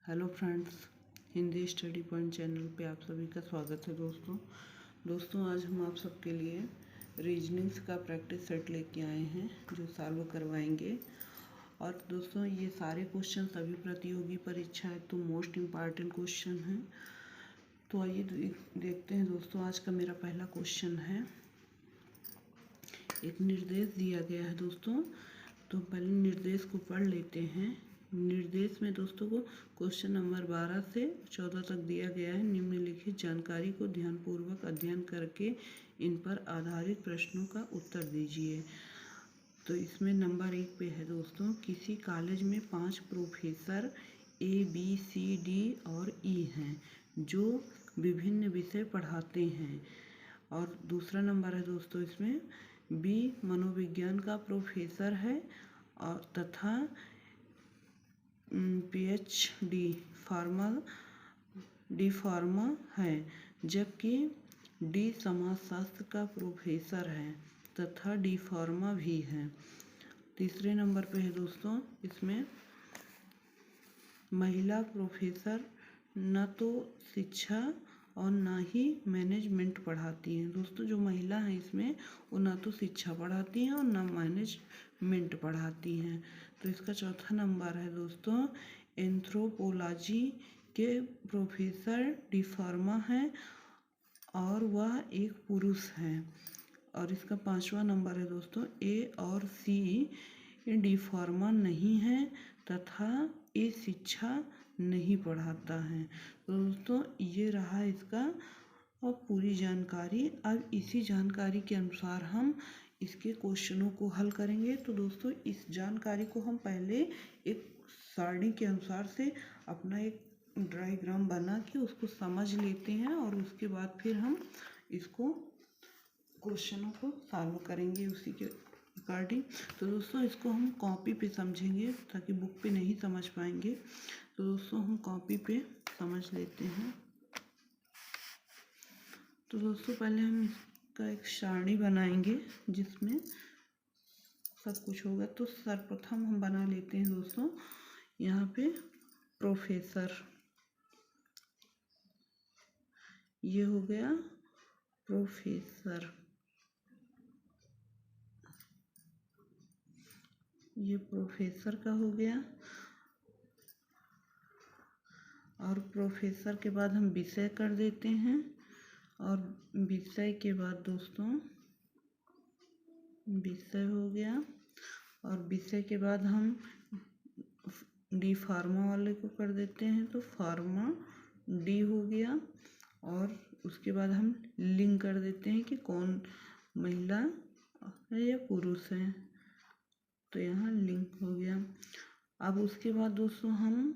Hello friends, Hindi study point channel पे आप सभी का स्वागत है। दोस्तों आज हम आप सबके लिए रीजनिंग्स का प्रैक्टिस सेट लेके आए हैं जो सॉल्व करवाएंगे। और दोस्तों ये सारे क्वेश्चन सभी प्रतियोगी परीक्षा है तो मोस्ट इम्पॉर्टेंट क्वेश्चन हैं। तो आइए देखते हैं दोस्तों। आज का मेरा पहला क्वेश्चन है, एक निर्देश दिया गया है दोस्तों, तो पहले निर्देश को पढ़ लेते हैं। निर्देश में दोस्तों को क्वेश्चन नंबर 12 से 14 तक दिया गया है। निम्नलिखित जानकारी को ध्यानपूर्वक अध्ययन करके इन पर आधारित प्रश्नों का उत्तर दीजिए। तो इसमें नंबर 1 पे है दोस्तों, किसी कॉलेज में 5 प्रोफेसर ABCD और E हैं जो विभिन्न विषय पढ़ाते हैं। और दूसरा नंबर है दोस्तों, इसमें B मनोविज्ञान का प्रोफेसर है और तथा PhD फार्मा है, जबकि D समाजशास्त्र का प्रोफेसर है तथा D फार्मा भी है। तीसरे नंबर पे है दोस्तों, इसमें महिला प्रोफेसर न तो शिक्षा और ना ही मैनेजमेंट पढ़ाती हैं। दोस्तों जो महिला है इसमें वो ना तो शिक्षा पढ़ाती हैं और ना मैनेजमेंट पढ़ाती हैं। तो इसका चौथा नंबर है दोस्तों, एंथ्रोपोलॉजी के प्रोफेसर डी फार्मा हैं और वह एक पुरुष हैं। और इसका पांचवा नंबर है दोस्तों, A और C डी फार्मा नहीं है तथा A शिक्षा नहीं पढ़ाता है। तो दोस्तों ये रहा इसका और पूरी जानकारी। अब इसी जानकारी के अनुसार हम इसके क्वेश्चनों को हल करेंगे। तो दोस्तों इस जानकारी को हम पहले एक सारणी के अनुसार से अपना एक डायग्राम बना के उसको समझ लेते हैं और उसके बाद फिर हम इसको क्वेश्चनों को सॉल्व करेंगे उसी के अकॉर्डिंग। तो दोस्तों इसको हम कॉपी पे समझेंगे ताकि बुक पे नहीं समझ पाएंगे। तो दोस्तों हम कॉपी पे समझ लेते हैं। तो दोस्तों पहले हम इसका एक सारणी बनाएंगे जिसमें सब कुछ होगा। तो सर्वप्रथम हम बना लेते हैं दोस्तों, यहाँ पे प्रोफेसर, ये हो गया प्रोफेसर, ये प्रोफेसर का हो गया। और प्रोफेसर के बाद हम विषय कर देते हैं और विषय के बाद दोस्तों विषय हो गया। और विषय के बाद हम डी फार्मा वाले को कर देते हैं तो फार्मा डी हो गया। और उसके बाद हम लिंक कर देते हैं कि कौन महिला है या पुरुष है, तो यहाँ लिंक हो गया। अब उसके बाद दोस्तों हम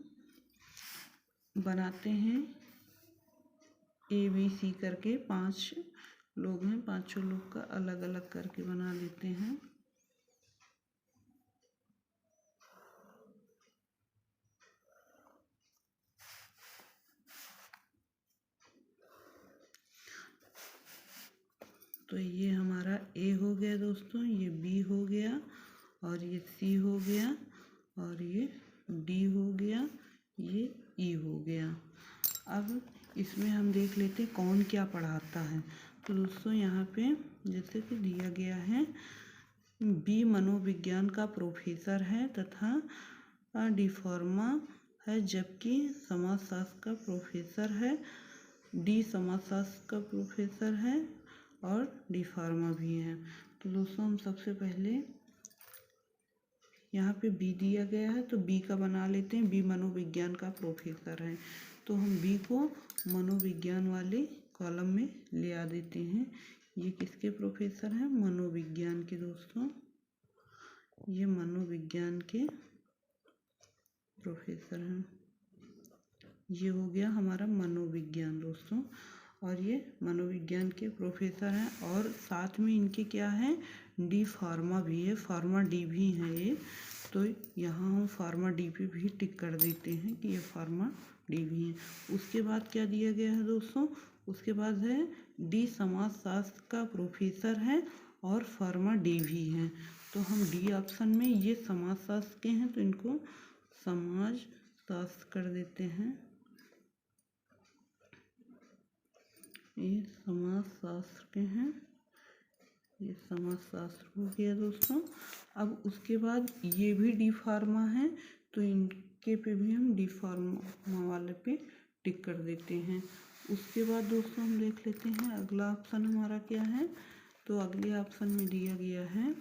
बनाते हैं ABC करके, 5 लोग हैं, 5 लोग का अलग अलग करके बना लेते हैं। तो ये हमारा A हो गया दोस्तों, ये B हो गया और ये C हो गया और ये D हो गया, ये E हो गया। अब इसमें हम देख लेते हैं कौन क्या पढ़ाता है। तो दोस्तों यहाँ पे जैसे कि दिया गया है, B मनोविज्ञान का प्रोफेसर है तथा डी फार्मा है, जबकि समाजशास्त्र का प्रोफेसर है, D समाजशास्त्र का प्रोफेसर है और डी फार्मा भी है। तो दोस्तों हम सबसे पहले यहाँ पे B दिया गया है तो B का बना लेते हैं। B मनोविज्ञान का प्रोफेसर है तो हम B को मनोविज्ञान वाले कॉलम में ले आ देते हैं। ये किसके प्रोफेसर हैं? मनोविज्ञान के दोस्तों, ये मनोविज्ञान के प्रोफेसर हैं। ये हो गया हमारा मनोविज्ञान दोस्तों, और ये मनोविज्ञान के प्रोफेसर हैं। और साथ में इनके क्या है, डी फार्मा भी है, फार्मा डी भी है ये। तो यहाँ हम फार्मा डी पे भी टिक कर देते हैं कि ये फार्मा डी भी है। उसके बाद क्या दिया गया है दोस्तों, उसके बाद है डी समाजशास्त्र का प्रोफेसर है और फार्मा डी भी है। तो हम डी ऑप्शन में, ये समाजशास्त्र के हैं तो इनको समाज शास्त्र कर देते हैं। ये समाजशास्त्र के हैं, ये समाजशास्त्र हो गया दोस्तों। अब उसके बाद ये भी डी फार्मा है, तो इनके पे भी हम डी फार्मा वाले पे टिक कर देते हैं। उसके बाद दोस्तों हम देख लेते हैं अगला ऑप्शन हमारा क्या है। तो अगले ऑप्शन में दिया गया है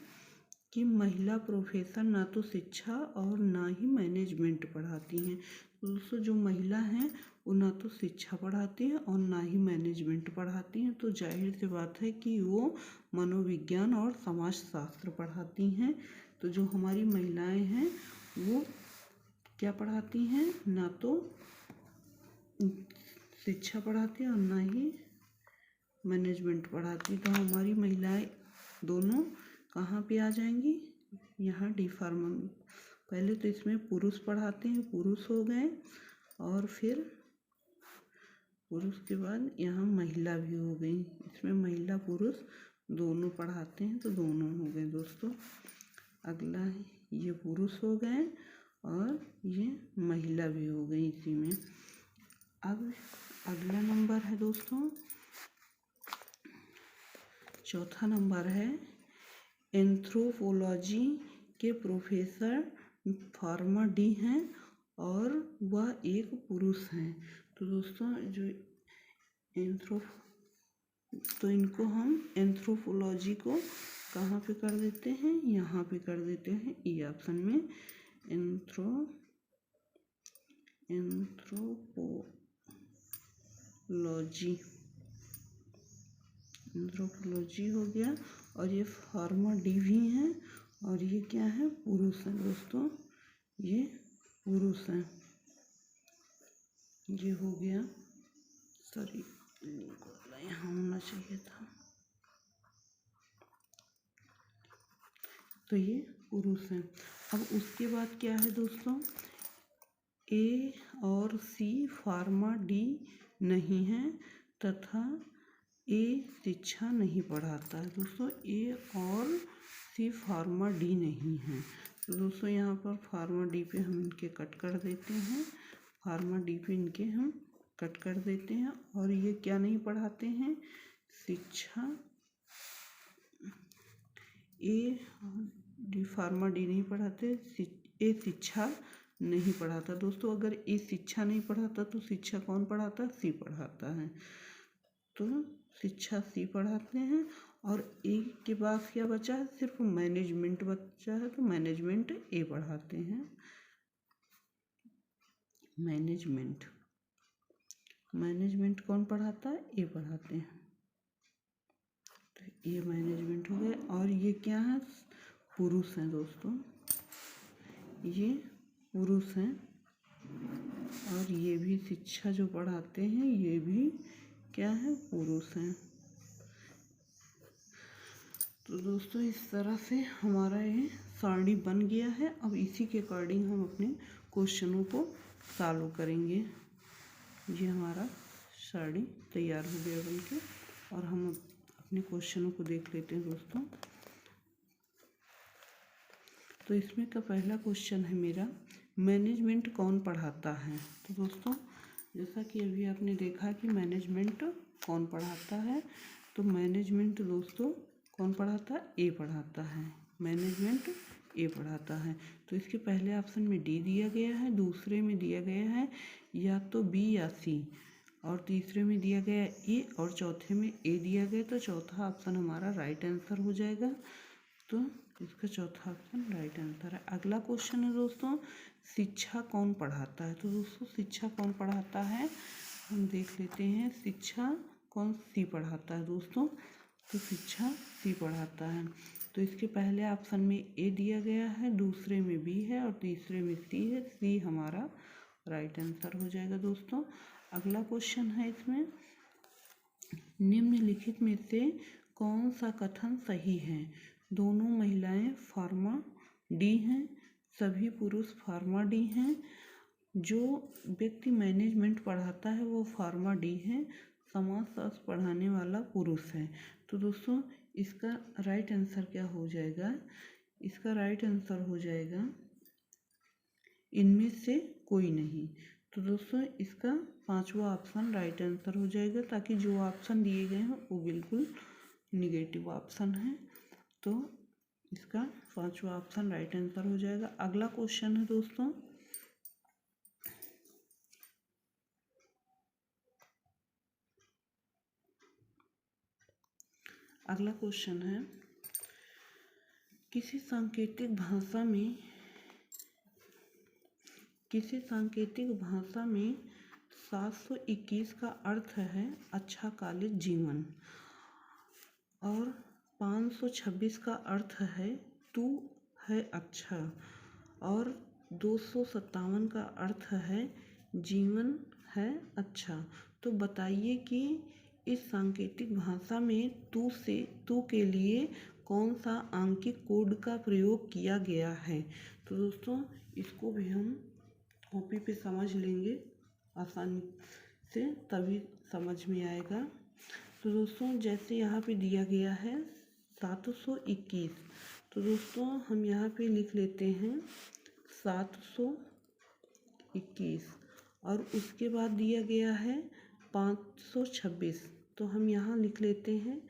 कि महिला प्रोफेसर ना तो शिक्षा और ना ही मैनेजमेंट पढ़ाती हैं। तो दोस्तों जो महिला हैं वो ना तो शिक्षा पढ़ाती हैं और ना ही मैनेजमेंट पढ़ाती हैं, तो जाहिर सी बात है कि वो मनोविज्ञान और समाजशास्त्र पढ़ाती हैं। तो जो हमारी महिलाएं हैं वो क्या पढ़ाती हैं, ना तो शिक्षा पढ़ाती हैं और ना ही मैनेजमेंट पढ़ाती। तो हमारी महिलाएं दोनों कहाँ पे आ जाएंगी, यहाँ डी फार्मा में। पहले तो इसमें पुरुष पढ़ाते हैं, पुरुष हो गए, और फिर पुरुष के बाद यहाँ महिला भी हो गई। इसमें महिला पुरुष दोनों पढ़ाते हैं, तो दोनों हो गए दोस्तों। अगला ये पुरुष हो गए और ये महिला भी हो गई इसी में। अब अगला नंबर है दोस्तों, चौथा नंबर है एंथ्रोपोलॉजी के प्रोफेसर फार्मा डी हैं और वह एक पुरुष हैं। तो दोस्तों जो तो इनको हम एंथ्रोपोलॉजी को कहाँ पे कर देते हैं, यहाँ पे कर देते हैं ई ऑप्शन में। एंथ्रोपोलॉजी हो गया, और ये फार्मा डी भी हैं, और ये क्या है, पुरुष हैं दोस्तों, ये पुरुष हैं। ये हो गया, सॉरी यहाँ होना चाहिए था, तो ये पुरुष हैं। अब उसके बाद क्या है दोस्तों, ए और सी फार्मा डी नहीं है तथा ए शिक्षा नहीं पढ़ाता है। दोस्तों ए और सी फार्मा डी नहीं है, तो दोस्तों यहाँ पर फार्मा डी पे हम इनके कट कर देते हैं, फार्मा डी पे इनके हम कट कर देते हैं। और ये क्या नहीं पढ़ाते हैं, शिक्षा, ए डी फार्मा डी नहीं पढ़ाते, ए शिक्षा नहीं पढ़ाता। दोस्तों अगर ए शिक्षा नहीं पढ़ाता तो शिक्षा कौन पढ़ाता, सी पढ़ाता है, तो शिक्षा सी पढ़ाते हैं। और ए के पास क्या बचा है, सिर्फ मैनेजमेंट बचा है, तो मैनेजमेंट ए पढ़ाते हैं। मैनेजमेंट कौन पढ़ाता है, ए पढ़ाते हैं, तो ये मैनेजमेंट हो गए। और ये क्या है, पुरुष हैं दोस्तों, ये पुरुष हैं, और ये भी शिक्षा जो पढ़ाते हैं ये भी क्या है, पुरुष हैं। तो दोस्तों इस तरह से हमारा ये सारणी बन गया है। अब इसी के अकॉर्डिंग हम अपने क्वेश्चनों को सॉल्व करेंगे। ये हमारा सारणी तैयार हो गया बनके, और हम अपने क्वेश्चनों को देख लेते हैं दोस्तों। तो इसमें का पहला क्वेश्चन है मेरा, मैनेजमेंट कौन पढ़ाता है। तो दोस्तों जैसा कि अभी आपने देखा कि मैनेजमेंट कौन पढ़ाता है, तो मैनेजमेंट दोस्तों कौन पढ़ाता है, ए पढ़ाता है, मैनेजमेंट ए पढ़ाता है। तो इसके पहले ऑप्शन में डी दिया गया है, दूसरे में दिया गया है या तो बी या सी, और तीसरे में दिया गया है ए, और चौथे में ए दिया गया, तो चौथा ऑप्शन हमारा राइट आंसर हो जाएगा। तो इसका चौथा ऑप्शन राइट आंसर है। अगला क्वेश्चन है दोस्तों, शिक्षा कौन पढ़ाता है। तो दोस्तों शिक्षा कौन पढ़ाता है, हम देख लेते हैं, शिक्षा कौन, सी पढ़ाता है दोस्तों, तो शिक्षा सी पढ़ाता है। तो इसके पहले ऑप्शन में ए दिया गया है, दूसरे में बी है, और तीसरे में सी है, सी हमारा राइट आंसर हो जाएगा दोस्तों। अगला क्वेश्चन है इसमें, निम्नलिखित में से कौन सा कथन सही है, दोनों महिलाएं फार्मा डी हैं, सभी पुरुष फार्मा डी हैं, जो व्यक्ति मैनेजमेंट पढ़ाता है वो फार्मा डी है, समाजशास्त्र पढ़ाने वाला पुरुष है। तो दोस्तों इसका राइट आंसर क्या हो जाएगा, इसका राइट आंसर हो जाएगा इनमें से कोई नहीं। तो दोस्तों इसका पांचवा ऑप्शन राइट आंसर हो जाएगा, ताकि जो ऑप्शन दिए गए हैं वो बिल्कुल निगेटिव ऑप्शन है। तो इसका पांचवा ऑप्शन राइट आंसर हो जाएगा। अगला क्वेश्चन है दोस्तों, अगला क्वेश्चन है किसी सांकेतिक भाषा में 721 का अर्थ है अच्छा कॉलेज जीवन, और 526 का अर्थ है तू है अच्छा, और 257 का अर्थ है जीवन है अच्छा। तो बताइए कि इस सांकेतिक भाषा में तू के लिए कौन सा आंकिक कोड का प्रयोग किया गया है। तो दोस्तों इसको भी हम कॉपी पे समझ लेंगे आसानी से, तभी समझ में आएगा। तो दोस्तों जैसे यहाँ पे दिया गया है 721, तो दोस्तों हम यहाँ पे लिख लेते हैं 721, और उसके बाद दिया गया है 526, तो हम यहाँ लिख लेते हैं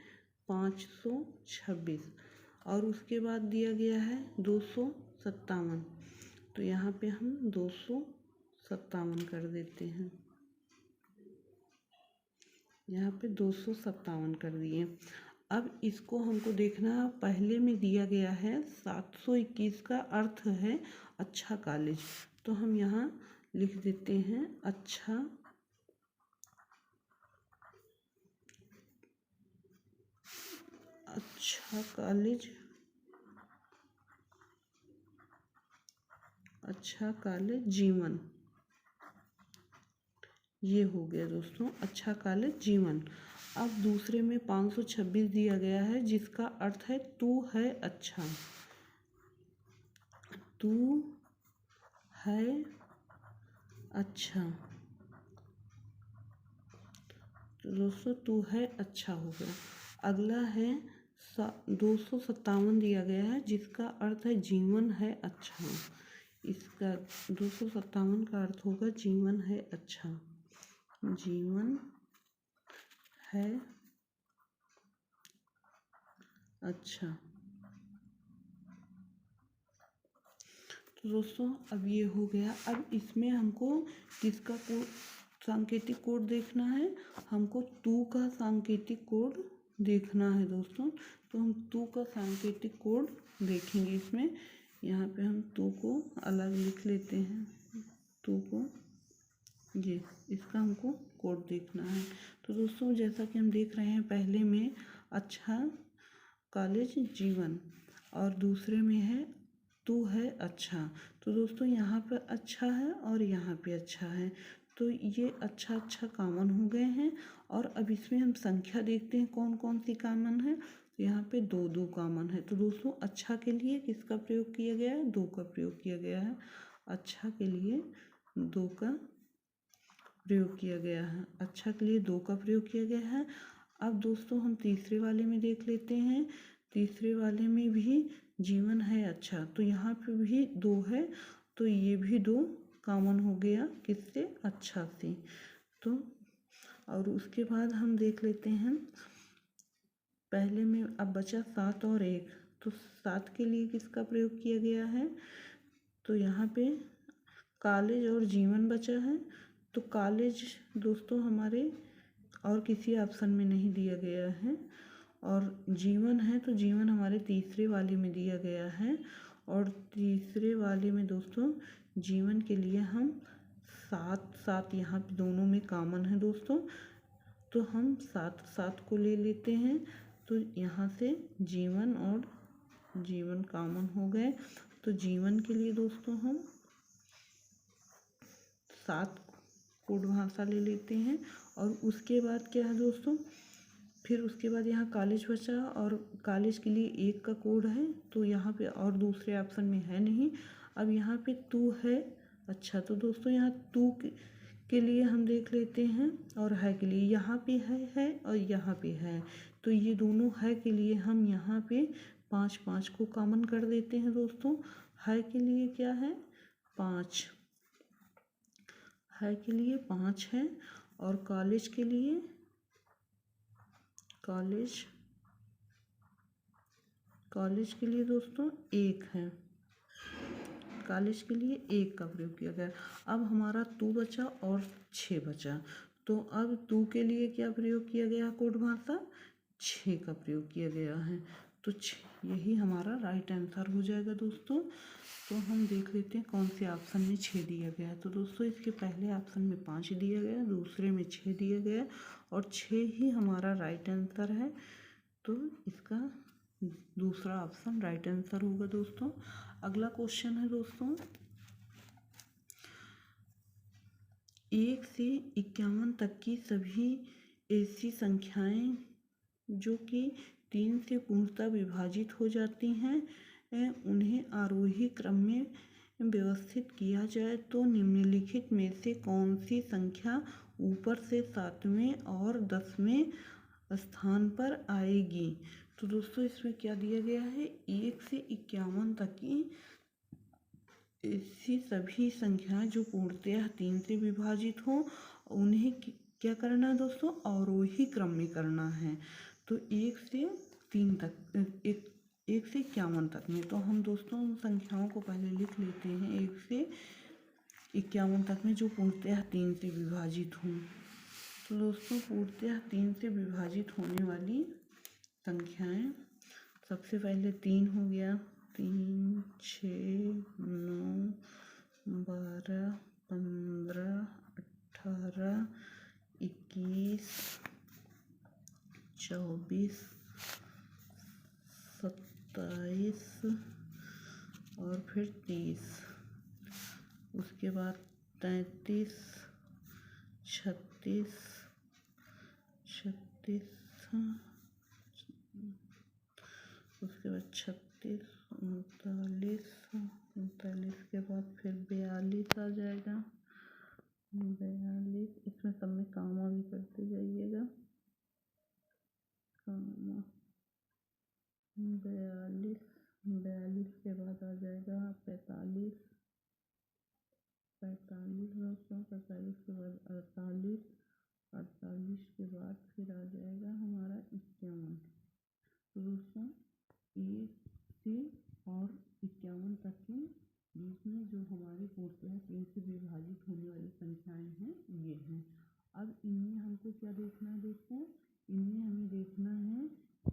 526, और उसके बाद दिया गया है 257, तो यहाँ पे हम 257 कर देते हैं, यहाँ पे 257 कर दिए। अब इसको हमको देखना, पहले में दिया गया है 721 का अर्थ है अच्छा कॉलेज, तो हम यहाँ लिख देते हैं अच्छा कॉलेज, अच्छा कॉलेज जीवन, ये हो गया दोस्तों अच्छा कॉलेज जीवन। अब दूसरे में 526 दिया गया है जिसका अर्थ है तू है अच्छा, तू है अच्छा, तो दोस्तों तू है अच्छा हो गया। अगला है 257 दिया गया है जिसका अर्थ है जीवन है अच्छा, इसका 257 का अर्थ होगा जीवन है अच्छा, जीवन है अच्छा। तो दोस्तों अब ये हो गया। अब इसमें हमको किसका कोड सांकेतिक कोड देखना है, हमको तू का सांकेतिक कोड देखना है दोस्तों। तो हम तू का सांकेतिक कोड देखेंगे इसमें, यहाँ पे हम तू को अलग लिख लेते हैं, तू को ये इसका हमको कोड देखना है। तो दोस्तों जैसा कि हम देख रहे हैं पहले में अच्छा कॉलेज जीवन, और दूसरे में है तू है अच्छा। तो दोस्तों यहाँ पर अच्छा है और यहाँ पे अच्छा है, तो ये अच्छा अच्छा कॉमन हो गए हैं। और अब इसमें हम संख्या देखते हैं कौन कौन सी कॉमन है। तो यहाँ पे 2 कॉमन है। तो दोस्तों अच्छा के लिए किसका प्रयोग किया गया है, 2 का प्रयोग किया गया है, अच्छा के लिए 2 का प्रयोग किया गया है, अच्छा के लिए 2 का प्रयोग किया गया है। अब दोस्तों हम तीसरे वाले में देख लेते हैं, तीसरे वाले में भी जीवन है अच्छा, तो यहाँ पे भी 2 है, तो ये भी 2 कॉमन हो गया किससे, अच्छा से। तो और उसके बाद हम देख लेते हैं पहले में अब बचा 7 और 1, तो 7 के लिए किसका प्रयोग किया गया है, तो यहाँ पे कॉलेज और जीवन बचा है। तो कॉलेज दोस्तों हमारे और किसी ऑप्शन में नहीं दिया गया है, और जीवन है तो जीवन हमारे तीसरे वाले में दिया गया है, और तीसरे वाले में दोस्तों जीवन के लिए हम 7 यहाँ पे दोनों में कॉमन है दोस्तों, तो हम 7 को ले लेते हैं। तो यहाँ से जीवन और जीवन कॉमन हो गए, तो जीवन के लिए दोस्तों हम 7 कोड भाषा ले लेते हैं। और उसके बाद क्या है दोस्तों, फिर उसके बाद यहाँ कॉलेज बचा, और कॉलेज के लिए 1 का कोड है, तो यहाँ पे और दूसरे ऑप्शन में है नहीं। अब यहाँ पे तू है अच्छा, तो दोस्तों यहाँ तू के लिए हम देख लेते हैं, और है के लिए यहाँ पे है और यहाँ पे है, तो ये दोनों है के लिए हम यहाँ पे 5 को कॉमन कर देते हैं दोस्तों। है के लिए क्या है 5 है के लिए 5 है, और कॉलेज के लिए दोस्तों 1 है। कॉलेज के लिए 1 का प्रयोग किया गया। अब हमारा तू बचा और 6 बचा, तो अब तू के लिए क्या प्रयोग किया गया कोड भाषा? 6 का प्रयोग किया गया है। तो यही हमारा राइट आंसर हो जाएगा दोस्तों। तो हम देख लेते हैं कौन से ऑप्शन में 6 दिया गया है। तो दोस्तों इसके पहले ऑप्शन में 5 दिया गया, दूसरे में 6 दिया गया, और 6 ही हमारा राइट आंसर है। तो इसका दूसरा ऑप्शन राइट आंसर होगा दोस्तों। अगला क्वेश्चन है दोस्तों, 1 से 51 तक की सभी ऐसी संख्याएं जो कि 3 से पूर्णतः विभाजित हो जाती हैं, उन्हें आरोही क्रम में व्यवस्थित किया जाए तो निम्नलिखित में से कौन सी संख्या ऊपर से 7वें और 10वें स्थान पर आएगी? तो दोस्तों इसमें क्या दिया गया है, 1 से 51 तक की ऐसी सभी संख्याएं जो पूर्णतः 3 से विभाजित हो, उन्हें क्या करना है दोस्तों? आरोही क्रम में करना है। तो 1 से 3 तक 1 से 51 तक में, तो हम दोस्तों उन संख्याओं को पहले लिख लेते हैं 1 से 51 तक में जो पूर्णतः 3 से विभाजित हों। तो दोस्तों पूर्णतः 3 से विभाजित होने वाली संख्याएं, सबसे पहले 3 हो गया, 3, 6, 9, 12, 15, 18, 21, 24, 27 और फिर 30, उसके बाद 33, 36, उसके बाद 36, 39 के बाद फिर 42 आ जाएगा, 42, इसमें सब में कामा भी करते जाइएगा, कामा 42 के बाद आ जाएगा 45 दोस्तों, 45 के बाद 48 के बाद फिर आ जाएगा हमारा 51। तो दोस्तों 1 से और 51 तक के बीच में जो हमारी पूर्णतः 3 से विभाजित होने वाली संख्याएं हैं ये हैं। अब इनमें हमको क्या देखना है दोस्तों? इनमें हमें देखना है,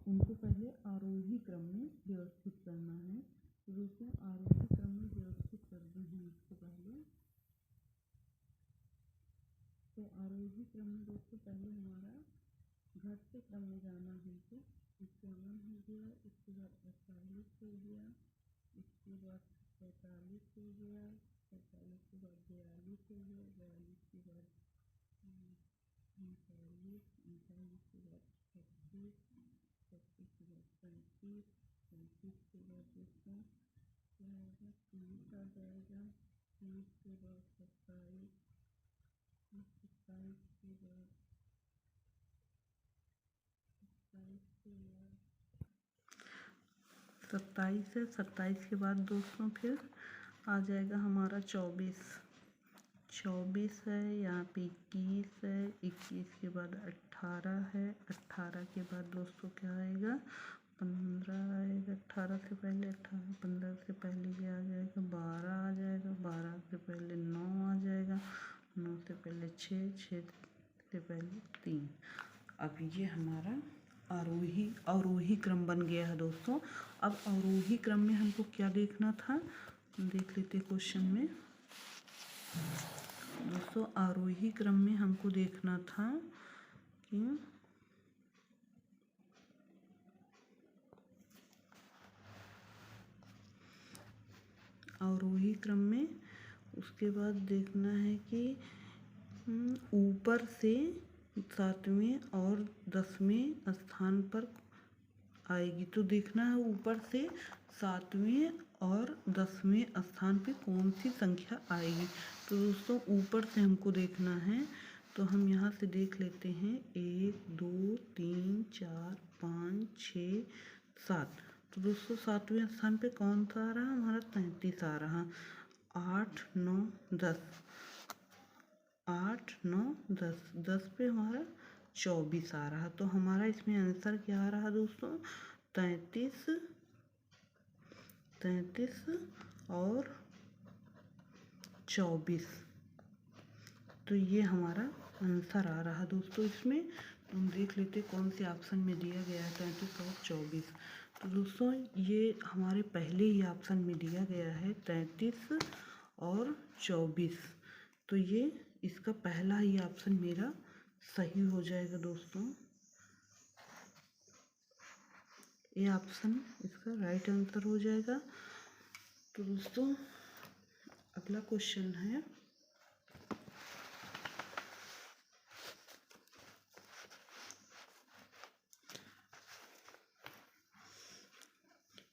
उनको पहले आरोही क्रम में व्यवस्थित करना है। तो दोस्तों आरोही क्रम में व्यवस्थित करते हैं इसको पहले। तो आरोही क्रम में दोस्तों पहले हमारा घटते क्रम में जाना है। तो 51 हो गया, इसके बाद 48 हो गया, इसके बाद 45 हो गया, 45 के बाद 42 हो गया, 42 के बाद 39, 39 के बाद 36, 36 के बाद 35, 35 के बाद दोस्तों क्या आएगा, 30 आ जाएगा, 30 के बाद 27, 27 के बाद 27 है, 27 के बाद दोस्तों फिर आ जाएगा हमारा 24 है, यहाँ पे 21 है, 21 के बाद 18 है, 18 के बाद दोस्तों क्या आएगा, 15 आएगा, 18 से पहले 18, 15 से पहले क्या आ जाएगा, 12 आ जाएगा, 12 से पहले 9 आ जाएगा, 9 से पहले 6, 6 से पहले 3। अब ये हमारा अवरोही क्रम बन गया है दोस्तों। अब अवरोही क्रम में हमको क्या देखना था, देख लेते क्वेश्चन में दोस्तों। आरोही क्रम में हमको देखना था कि अवरोही क्रम में उसके बाद देखना है कि ऊपर से 7वें और 10वें स्थान पर आएगी। तो देखना है ऊपर से 7वें और 10वें स्थान पे कौन सी संख्या आएगी। तो दोस्तों ऊपर से हमको देखना है, तो हम यहाँ से देख लेते हैं 1, 2, 3, 4, 5, 6, 7। तो दोस्तों 7वें स्थान पे कौन सा आ रहा, हमारा 33 आ रहा। 8 9 10, 8 9 10, 10 पे हमारा 24 आ रहा। तो हमारा इसमें आंसर क्या आ रहा दोस्तों? 33 और 24। तो ये हमारा आंसर आ रहा दोस्तों। इसमें तो हम देख लेते कौन से ऑप्शन में दिया गया है 33 और 24। तो दोस्तों ये हमारे पहले ही ऑप्शन में दिया गया है 33 और 24। तो ये इसका पहला ही ऑप्शन मेरा सही हो जाएगा दोस्तों। ये ऑप्शन इसका राइट आंसर हो जाएगा। तो दोस्तों अगला क्वेश्चन है,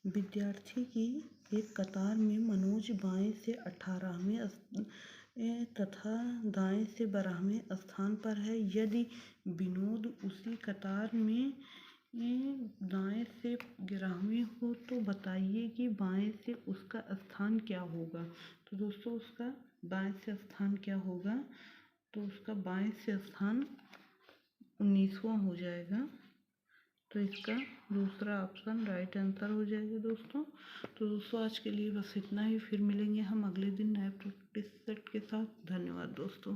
विद्यार्थी की एक कतार में मनोज बाएं से 18वें तथा दाएं से 12वें स्थान पर है। यदि विनोद उसी कतार में दाएं से 11वें हो तो बताइए कि बाएं से उसका स्थान क्या होगा। तो दोस्तों उसका बाएं से स्थान क्या होगा? तो उसका बाएं से स्थान 19वां हो जाएगा। तो इसका दूसरा ऑप्शन राइट आंसर हो जाएगा दोस्तों। तो दोस्तों आज के लिए बस इतना ही। फिर मिलेंगे हम अगले दिन नए प्रैक्टिस सेट के साथ। धन्यवाद दोस्तों।